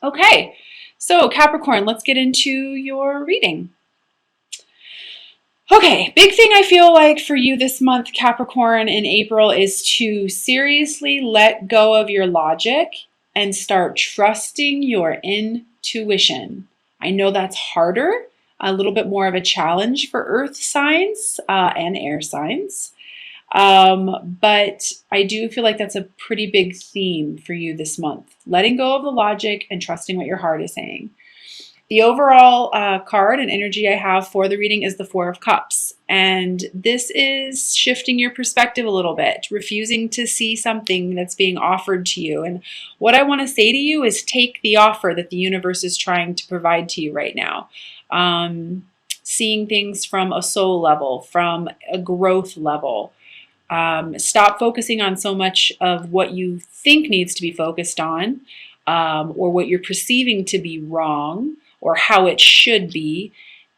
Okay, so Capricorn, let's get into your reading. Okay, big thing I feel like for you this month, Capricorn, in April is to seriously let go of your logic and start trusting your intuition. I know that's harder, a little bit more of a challenge for earth signs and air signs. But I do feel like that's a pretty big theme for you this month. Letting go of the logic and trusting what your heart is saying. The overall card and energy I have for the reading is the Four of Cups. And this is shifting your perspective a little bit, refusing to see something that's being offered to you. And what I want to say to you is take the offer that the universe is trying to provide to you right now. Seeing things from a soul level, from a growth level. Stop focusing on so much of what you think needs to be focused on, or what you're perceiving to be wrong, or how it should be,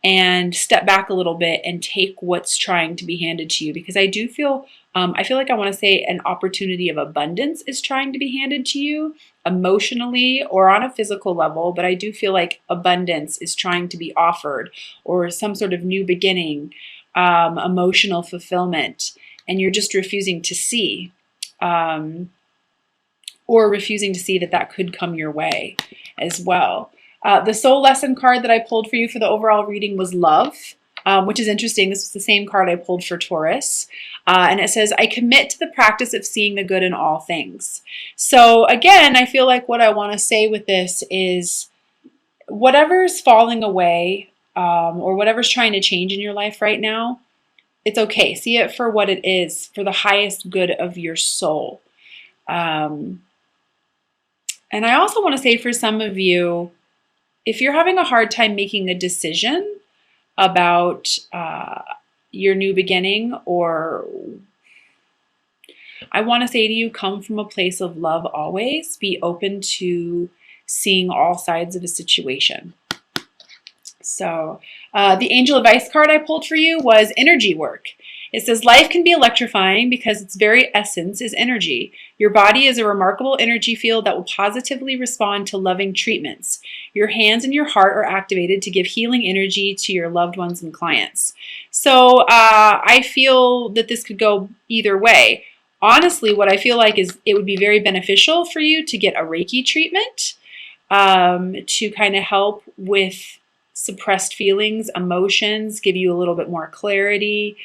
and step back a little bit and take what's trying to be handed to you. Because I do feel, I feel like I want to say an opportunity of abundance is trying to be handed to you emotionally or on a physical level, but I do feel like abundance is trying to be offered, or some sort of new beginning, emotional fulfillment, and you're just refusing to see. Or refusing to see that that could come your way as well. The soul lesson card that I pulled for you for the overall reading was love, which is interesting. This was the same card I pulled for Taurus. And it says, I commit to the practice of seeing the good in all things. So again, I feel like what I want to say with this is whatever's falling away, or whatever's trying to change in your life right now, it's okay. See it for what it is, for the highest good of your soul. And I also want to say for some of you, if you're having a hard time making a decision about your new beginning, or I want to say to you, come from a place of love always. Be open to seeing all sides of a situation. So the angel advice card I pulled for you was energy work. It says, life can be electrifying because its very essence is energy. Your body is a remarkable energy field that will positively respond to loving treatments. Your hands and your heart are activated to give healing energy to your loved ones and clients. So I feel that this could go either way. Honestly, what I feel like is it would be very beneficial for you to get a Reiki treatment, to kind of help with suppressed feelings, emotions, give you a little bit more clarity.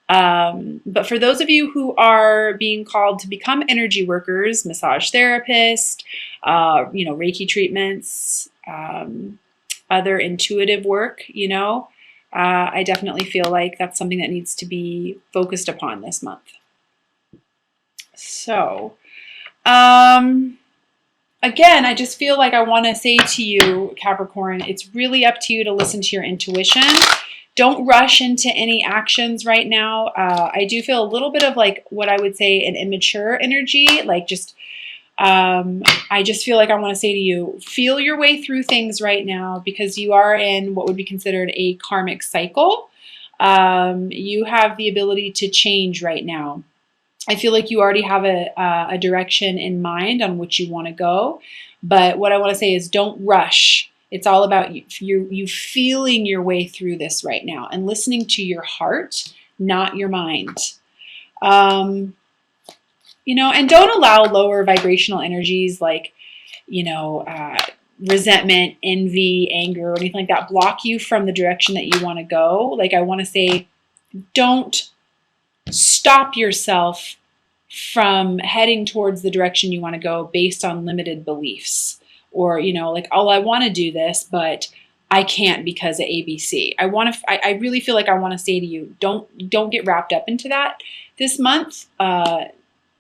But for those of you who are being called to become energy workers, massage therapist, Reiki treatments, other intuitive work, I definitely feel like that's something that needs to be focused upon this month. So, again, I just feel like I want to say to you, Capricorn, it's really up to you to listen to your intuition. Don't rush into any actions right now. I do feel a little bit of like what I would say an immature energy, like just, I just feel like I want to say to you, feel your way through things right now, because you are in what would be considered a karmic cycle. You have the ability to change right now. I feel like you already have a direction in mind on which you want to go. But what I want to say is don't rush. It's all about you feeling your way through this right now and listening to your heart, not your mind. And don't allow lower vibrational energies like, resentment, envy, anger, or anything like that block you from the direction that you want to go. Like I want to say, don't stop yourself from heading towards the direction you want to go based on limited beliefs, or like, oh, I want to do this, but I can't because of ABC. I really feel like I want to say to you, don't get wrapped up into that this month.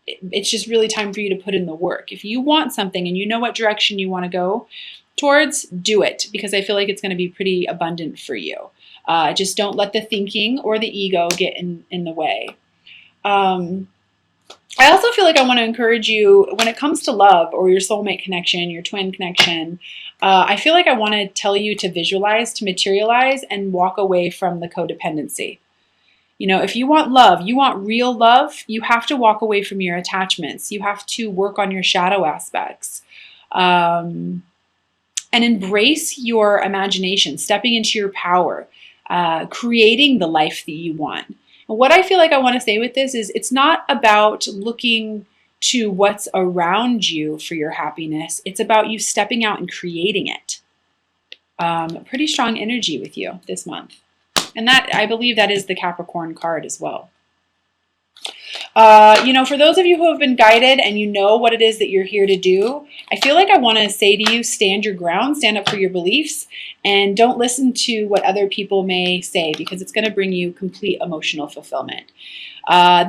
It's just really time for you to put in the work. If you want something and you know what direction you want to go towards, do it, because I feel like it's going to be pretty abundant for you. Just don't let the thinking or the ego get in the way. I also feel like I want to encourage you when it comes to love or your soulmate connection, your twin connection. I feel like I want to tell you to visualize, to materialize, and walk away from the codependency. If you want love, you want real love, you have to walk away from your attachments. You have to work on your shadow aspects. and embrace your imagination, stepping into your power, creating the life that you want. And what I feel like I want to say with this is it's not about looking to what's around you for your happiness. It's about you stepping out and creating it. Pretty strong energy with you this month. And that, I believe that is the Capricorn card as well. For those of you who have been guided and you know what it is that you're here to do, I feel like I want to say to you, stand your ground, stand up for your beliefs, and don't listen to what other people may say, because it's going to bring you complete emotional fulfillment.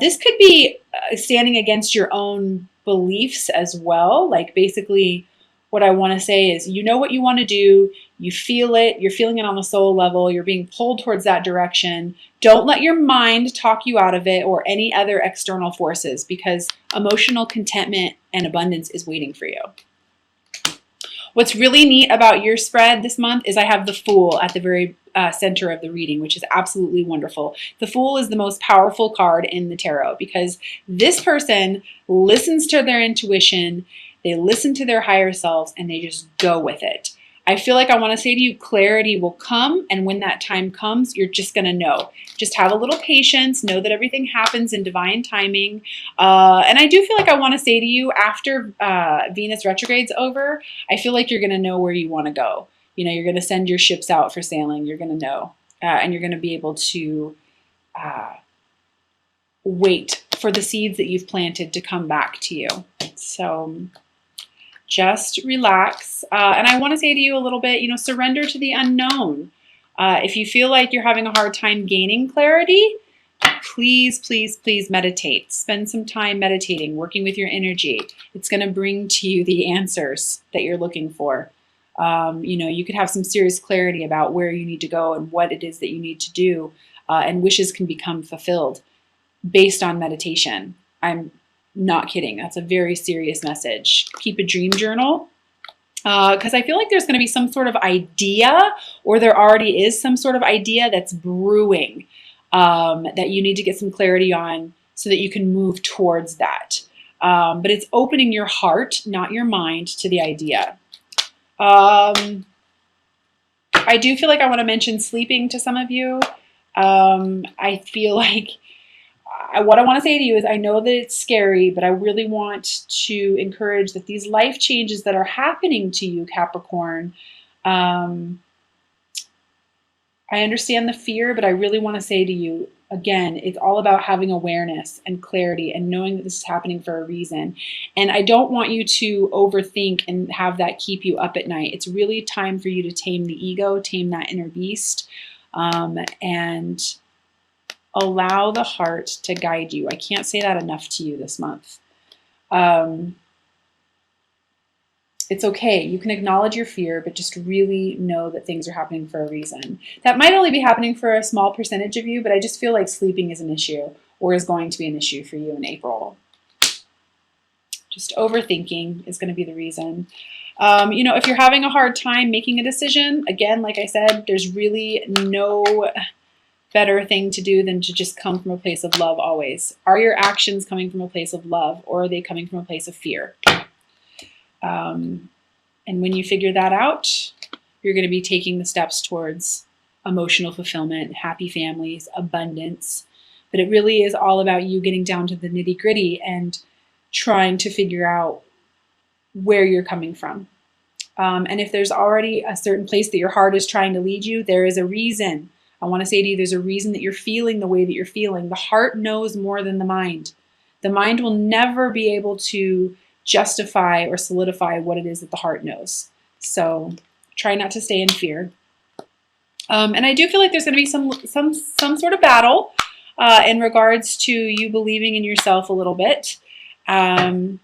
This could be standing against your own beliefs as well. Like, basically, what I want to say is, you know what you want to do, you feel it, you're feeling it on the soul level, you're being pulled towards that direction. Don't let your mind talk you out of it or any other external forces, because emotional contentment and abundance is waiting for you. What's really neat about your spread this month is I have the Fool at the very center of the reading, which is absolutely wonderful. The Fool is the most powerful card in the tarot, because this person listens to their intuition, they listen to their higher selves, and they just go with it. I feel like I want to say to you, clarity will come, and when that time comes, you're just going to know. Just have a little patience, know that everything happens in divine timing. And I do feel like I want to say to you, after Venus retrograde's over, I feel like you're going to know where you want to go. You know, you're going to send your ships out for sailing. You're going to know, and you're going to be able to wait for the seeds that you've planted to come back to you. So just relax. And I want to say to you a little bit, surrender to the unknown. If you feel like you're having a hard time gaining clarity, please, please, please meditate. Spend some time meditating, working with your energy. It's going to bring to you the answers that you're looking for. You could have some serious clarity about where you need to go and what it is that you need to do, and wishes can become fulfilled based on meditation. I'm not kidding. That's a very serious message. Keep a dream journal, because I feel like there's going to be some sort of idea, or there already is some sort of idea that's brewing, that you need to get some clarity on so that you can move towards that. But it's opening your heart, not your mind, to the idea. I do feel like I want to mention sleeping to some of you. I feel like what I want to say to you is, I know that it's scary, but I really want to encourage that these life changes that are happening to you, Capricorn, I understand the fear, but I really want to say to you, again, it's all about having awareness and clarity and knowing that this is happening for a reason. And I don't want you to overthink and have that keep you up at night. It's really time for you to tame the ego, tame that inner beast, and allow the heart to guide you. I can't say that enough to you this month. It's okay. You can acknowledge your fear, but just really know that things are happening for a reason. That might only be happening for a small percentage of you, but I just feel like sleeping is an issue, or is going to be an issue for you in April. Just overthinking is going to be the reason. If you're having a hard time making a decision, again, like I said, there's really no better thing to do than to just come from a place of love always. Are your actions coming from a place of love, or are they coming from a place of fear? And when you figure that out, you're going to be taking the steps towards emotional fulfillment, happy families, abundance. But it really is all about you getting down to the nitty-gritty and trying to figure out where you're coming from. And if there's already a certain place that your heart is trying to lead you, there is a reason. I want to say to you, there's a reason that you're feeling the way that you're feeling. The heart knows more than the mind. The mind will never be able to justify or solidify what it is that the heart knows. So try not to stay in fear. And I do feel like there's going to be some sort of battle in regards to you believing in yourself a little bit, and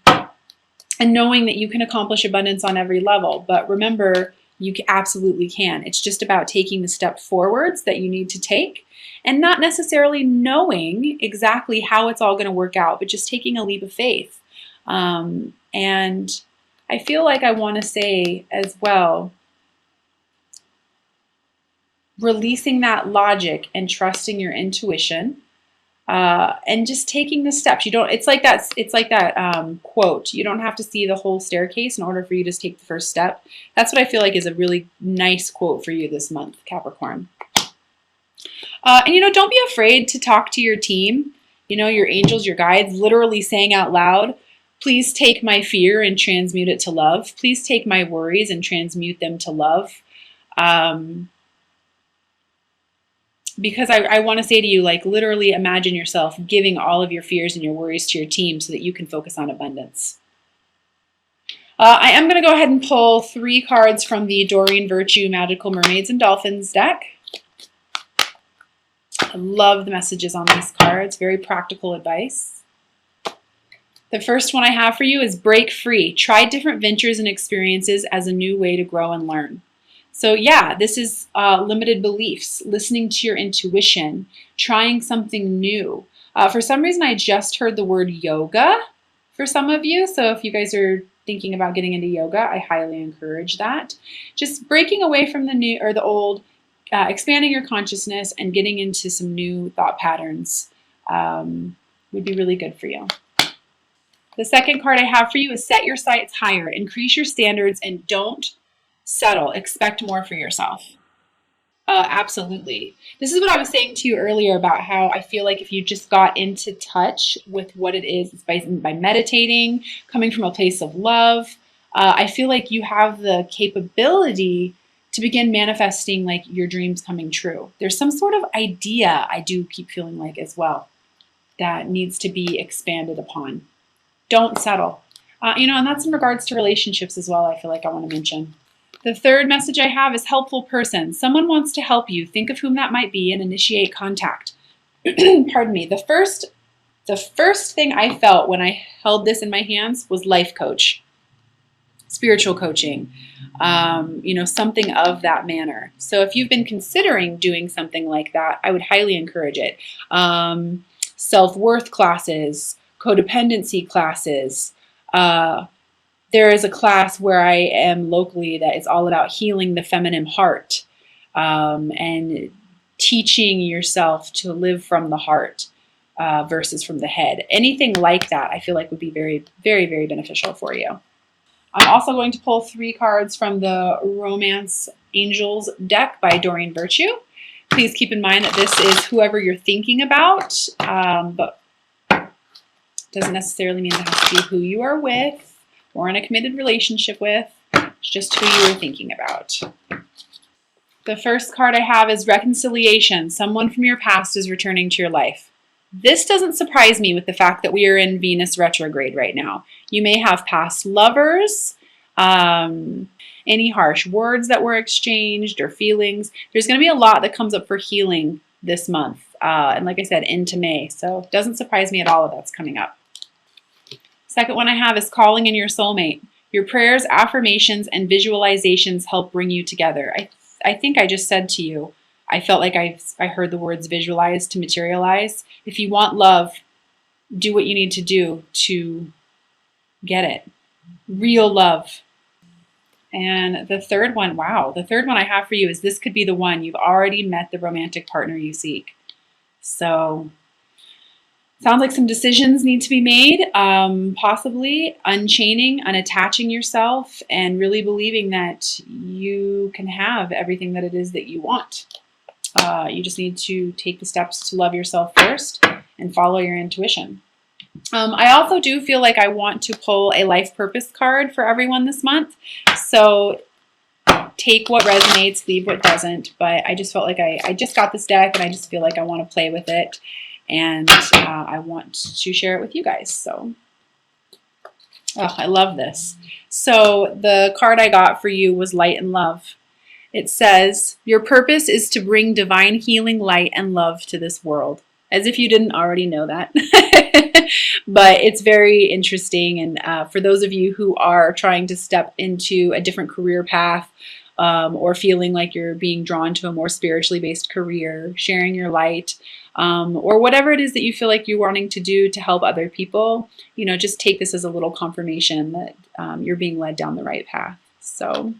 knowing that you can accomplish abundance on every level. But remember, you absolutely can. It's just about taking the step forwards that you need to take, and not necessarily knowing exactly how it's all going to work out, but just taking a leap of faith. And I feel like I want to say as well, releasing that logic and trusting your intuition, and just taking the steps. You don't. It's like that. It's like that quote. You don't have to see the whole staircase in order for you to take the first step. That's what I feel like is a really nice quote for you this month, Capricorn. And don't be afraid to talk to your team. Your angels, your guides, literally saying out loud, "Please take my fear and transmute it to love. Please take my worries and transmute them to love." Because I want to say to you, like, literally imagine yourself giving all of your fears and your worries to your team so that you can focus on abundance. I am going to go ahead and pull 3 cards from the Doreen Virtue Magical Mermaids and Dolphins deck. I love the messages on these cards. Very practical advice. The first one I have for you is break free. Try different ventures and experiences as a new way to grow and learn. So yeah, this is limited beliefs, listening to your intuition, trying something new. For some reason, I just heard the word yoga for some of you. So if you guys are thinking about getting into yoga, I highly encourage that. Just breaking away from the new or the old, expanding your consciousness and getting into some new thought patterns would be really good for you. The second card I have for you is set your sights higher, increase your standards, and don't settle. Expect more for yourself. Absolutely. This is what I was saying to you earlier about how I feel like if you just got into touch with what it is by meditating, coming from a place of love, I feel like you have the capability to begin manifesting like your dreams coming true. There's some sort of idea I do keep feeling like as well that needs to be expanded upon. Don't settle. And that's in regards to relationships as well, I feel like I want to mention. The third message I have is helpful person. Someone wants to help you. Think of whom that might be and initiate contact. Pardon me. The first thing I felt when I held this in my hands was life coach, spiritual coaching, something of that manner. So if you've been considering doing something like that, I would highly encourage it. Self-worth classes, codependency classes, there is a class where I am locally that is all about healing the feminine heart and teaching yourself to live from the heart versus from the head. Anything like that I feel like would be very, very, very beneficial for you. I'm also going to pull 3 cards from the Romance Angels deck by Doreen Virtue. Please keep in mind that this is whoever you're thinking about, but doesn't necessarily mean it has to be who you are with or in a committed relationship with. It's just who you are thinking about. The first card I have is reconciliation. Someone from your past is returning to your life. This doesn't surprise me with the fact that we are in Venus retrograde right now. You may have past lovers, any harsh words that were exchanged or feelings. There's going to be a lot that comes up for healing this month. And like I said, into May. So it doesn't surprise me at all that that's coming up. Second one I have is calling in your soulmate. Your prayers, affirmations, and visualizations help bring you together. I think I just said to you, I felt like I heard the words visualize to materialize. If you want love, do what you need to do to get it. Real love. And the third one, wow, the third one I have for you is this could be the one. You've already met the romantic partner you seek. So sounds like some decisions need to be made, possibly unchaining, unattaching yourself, and really believing that you can have everything that it is that you want. You just need to take the steps to love yourself first and follow your intuition. I also do feel like I want to pull a life purpose card for everyone this month. So take what resonates, leave what doesn't. But I just felt like I just got this deck and I just feel like I want to play with it. And I want to share it with you guys. So, I love this. So the card I got for you was Light and Love. It says, your purpose is to bring divine healing, light, and love to this world. As if you didn't already know that. But it's very interesting. And for those of you who are trying to step into a different career path, or feeling like you're being drawn to a more spiritually based career, sharing your light, or whatever it is that you feel like you're wanting to do to help other people, just take this as a little confirmation that you're being led down the right path. So